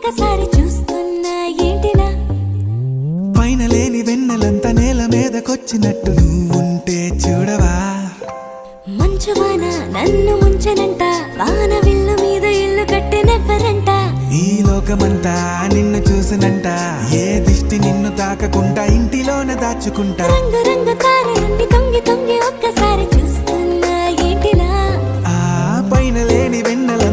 ఒక్కసారి చూస్తున్నా ఏంటిలా పైన లేని వెన్నెలంతా నేల మీదకొచ్చినట్టు నువ్వుంటే చూడవా మంచువాన నన్ను ముంచనంట వాన విల్లు మీద ఇల్లు కట్టినెవ్వరంట ఈ లోకమంతా నిన్ను చూసినంట ఏ దిష్టి నిన్ను తాకకుండా ఇంటిలోన దాచుకుంటా రంగు రంగు తారలన్నీ తొంగి తొంగి ఒక్కసారి చూస్తున్నా ఏంటిలా ఆ పైన లేని వెన్నెల